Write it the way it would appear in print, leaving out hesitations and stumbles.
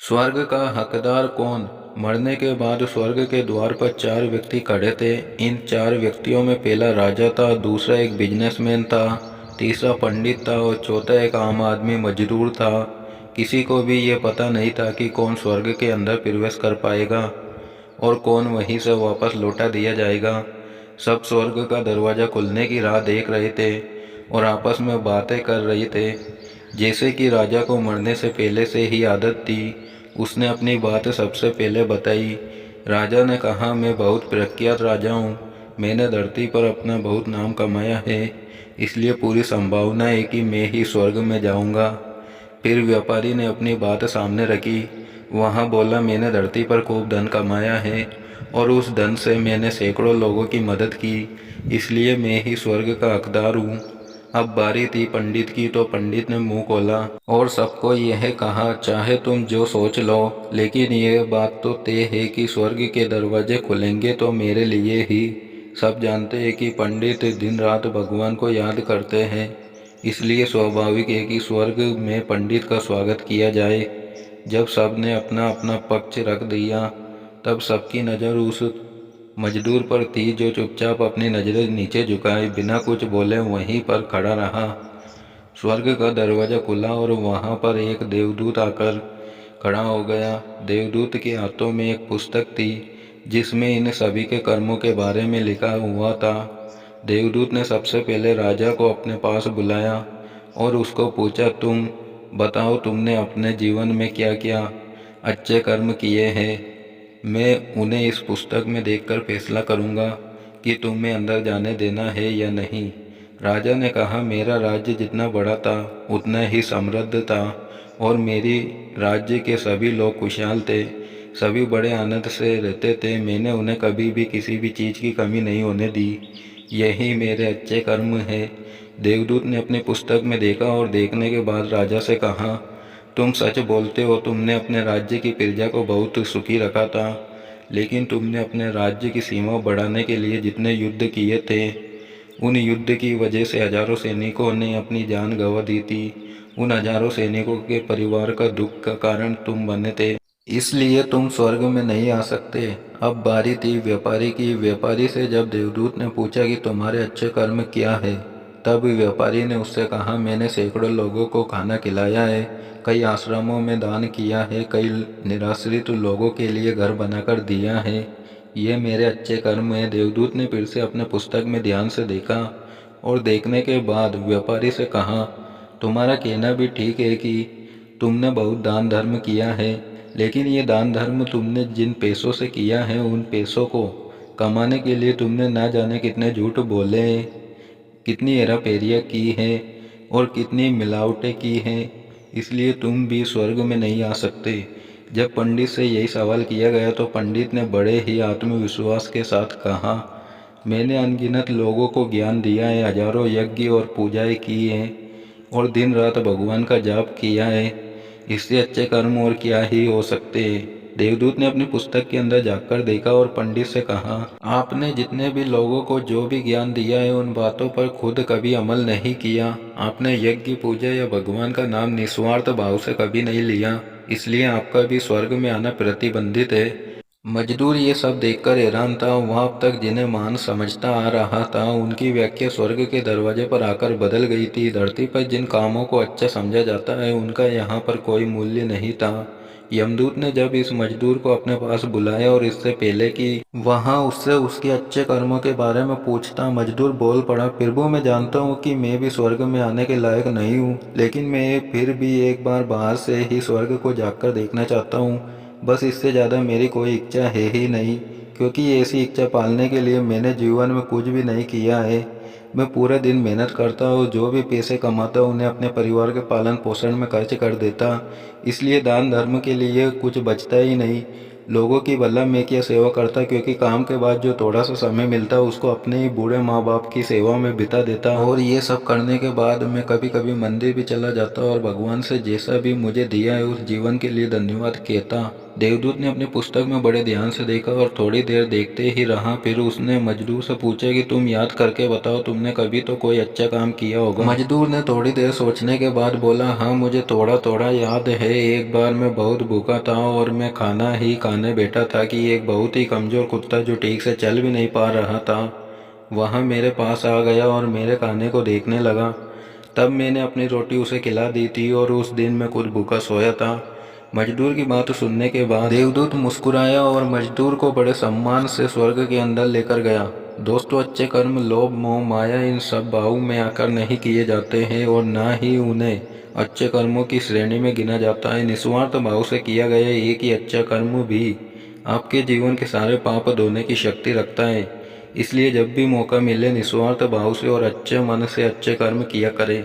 स्वर्ग का हकदार कौन? मरने के बाद स्वर्ग के द्वार पर चार व्यक्ति खड़े थे। इन चार व्यक्तियों में पहला राजा था, दूसरा एक बिजनेसमैन था, तीसरा पंडित था और चौथा एक आम आदमी मजदूर था। किसी को भी ये पता नहीं था कि कौन स्वर्ग के अंदर प्रवेश कर पाएगा और कौन वहीं से वापस लौटा दिया जाएगा। सब स्वर्ग का दरवाज़ा खुलने की राह देख रहे थे और आपस में बातें कर रहे थे। जैसे कि राजा को मरने से पहले से ही आदत थी, उसने अपनी बात सबसे पहले बताई। राजा ने कहा, मैं बहुत प्रख्यात राजा हूँ। मैंने धरती पर अपना बहुत नाम कमाया है, इसलिए पूरी संभावना है कि मैं ही स्वर्ग में जाऊँगा। फिर व्यापारी ने अपनी बात सामने रखी। वहाँ बोला, मैंने धरती पर खूब धन कमाया है और उस धन से मैंने सैकड़ों लोगों की मदद की, इसलिए मैं ही स्वर्ग का हकदार हूँ। अब बारी थी पंडित की, तो पंडित ने मुंह खोला और सबको यह कहा, चाहे तुम जो सोच लो, लेकिन यह बात तो तय है कि स्वर्ग के दरवाजे खुलेंगे तो मेरे लिए ही। सब जानते हैं कि पंडित दिन रात भगवान को याद करते हैं, इसलिए स्वाभाविक है कि स्वर्ग में पंडित का स्वागत किया जाए। जब सब ने अपना अपना पक्ष रख दिया, तब सबकी नज़र उस मजदूर पर थी जो चुपचाप अपनी नज़रें नीचे झुकाए बिना कुछ बोले वहीं पर खड़ा रहा। स्वर्ग का दरवाज़ा खुला और वहाँ पर एक देवदूत आकर खड़ा हो गया। देवदूत के हाथों में एक पुस्तक थी जिसमें इन सभी के कर्मों के बारे में लिखा हुआ था। देवदूत ने सबसे पहले राजा को अपने पास बुलाया और उसको पूछा, तुम बताओ, तुमने अपने जीवन में क्या क्या अच्छे कर्म किए हैं? मैं उन्हें इस पुस्तक में देखकर फैसला करूंगा कि तुम्हें अंदर जाने देना है या नहीं। राजा ने कहा, मेरा राज्य जितना बड़ा था उतना ही समृद्ध था और मेरी राज्य के सभी लोग खुशहाल थे। सभी बड़े आनंद से रहते थे। मैंने उन्हें कभी भी किसी भी चीज़ की कमी नहीं होने दी। यही मेरे अच्छे कर्म है। देवदूत ने अपनी पुस्तक में देखा और देखने के बाद राजा से कहा, तुम सच बोलते हो, तुमने अपने राज्य की प्रजा को बहुत सुखी रखा था, लेकिन तुमने अपने राज्य की सीमा बढ़ाने के लिए जितने युद्ध किए थे, उन युद्ध की वजह से हजारों सैनिकों ने अपनी जान गंवा दी थी। उन हजारों सैनिकों के परिवार का दुख का कारण तुम बने थे, इसलिए तुम स्वर्ग में नहीं आ सकते। अब बारी थी व्यापारी की। व्यापारी से जब देवदूत ने पूछा कि तुम्हारे अच्छे कर्म क्या है, तब व्यापारी ने उससे कहा, मैंने सैकड़ों लोगों को खाना खिलाया है, कई आश्रमों में दान किया है, कई निराश्रित लोगों के लिए घर बनाकर दिया है। ये मेरे अच्छे कर्म हैं। देवदूत ने फिर से अपने पुस्तक में ध्यान से देखा और देखने के बाद व्यापारी से कहा, तुम्हारा कहना भी ठीक है कि तुमने बहुत दान धर्म किया है, लेकिन ये दान धर्म तुमने जिन पैसों से किया है, उन पैसों को कमाने के लिए तुमने ना जाने कितने झूठ बोले हैं, कितनी हेराफेरियाँ की है और कितनी मिलावटें की हैं, इसलिए तुम भी स्वर्ग में नहीं आ सकते। जब पंडित से यही सवाल किया गया तो पंडित ने बड़े ही आत्मविश्वास के साथ कहा, मैंने अनगिनत लोगों को ज्ञान दिया है, हजारों यज्ञ और पूजाएं की हैं और दिन रात भगवान का जाप किया है। इससे अच्छे कर्म और क्या ही हो सकते हैं। देवदूत ने अपनी पुस्तक के अंदर झाँककर देखा और पंडित से कहा, आपने जितने भी लोगों को जो भी ज्ञान दिया है, उन बातों पर खुद कभी अमल नहीं किया। आपने यज्ञ, पूजा या भगवान का नाम निस्वार्थ भाव से कभी नहीं लिया, इसलिए आपका भी स्वर्ग में आना प्रतिबंधित है। मजदूर ये सब देखकर हैरान था। वह अब तक जिन्हें महान समझता आ रहा था, उनकी व्याख्या स्वर्ग के दरवाजे पर आकर बदल गई थी। धरती पर जिन कामों को अच्छा समझा जाता है, उनका यहाँ पर कोई मूल्य नहीं था। यमदूत ने जब इस मजदूर को अपने पास बुलाया और इससे पहले कि वहाँ उससे उसके अच्छे कर्मों के बारे में पूछता, मजदूर बोल पड़ा, प्रभु, मैं जानता हूँ कि मैं भी स्वर्ग में आने के लायक नहीं हूँ, लेकिन मैं फिर भी एक बार बाहर से ही स्वर्ग को जाकर देखना चाहता हूँ। बस इससे ज़्यादा मेरी कोई इच्छा है ही नहीं, क्योंकि ऐसी इच्छा पालने के लिए मैंने जीवन में कुछ भी नहीं किया है। मैं पूरे दिन मेहनत करता हूँ, जो भी पैसे कमाता हूँ उन्हें अपने परिवार के पालन पोषण में खर्च कर देता, इसलिए दान धर्म के लिए कुछ बचता ही नहीं। लोगों की भला मैं क्या सेवा करता, क्योंकि काम के बाद जो थोड़ा सा समय मिलता उसको अपने ही बूढ़े माँ बाप की सेवा में बिता देता। और ये सब करने के बाद मैं कभी कभी मंदिर भी चला जाता और भगवान से जैसा भी मुझे दिया है उस जीवन के लिए धन्यवाद कहता। देवदूत ने अपनी पुस्तक में बड़े ध्यान से देखा और थोड़ी देर देखते ही रहा। फिर उसने मजदूर से पूछा कि तुम याद करके बताओ, तुमने कभी तो कोई अच्छा काम किया होगा। मजदूर ने थोड़ी देर सोचने के बाद बोला, हाँ मुझे थोड़ा थोड़ा याद है। एक बार मैं बहुत भूखा था और मैं खाना ही खाने बैठा था कि एक बहुत ही कमज़ोर कुत्ता जो ठीक से चल भी नहीं पा रहा था वह मेरे पास आ गया और मेरे खाने को देखने लगा। तब मैंने अपनी रोटी उसे खिला दी थी और उस दिन मैं खुद भूखा सोया था। मजदूर की बात सुनने के बाद देवदूत मुस्कुराया और मजदूर को बड़े सम्मान से स्वर्ग के अंदर लेकर गया। दोस्तों, अच्छे कर्म लोभ मोह माया इन सब भावों में आकर नहीं किए जाते हैं और ना ही उन्हें अच्छे कर्मों की श्रेणी में गिना जाता है। निस्वार्थ भाव से किया गया एक ही अच्छा कर्म भी आपके जीवन के सारे पाप धोने की शक्ति रखता है। इसलिए जब भी मौका मिले निस्वार्थ भाव से और अच्छे मन से अच्छे कर्म किया करें।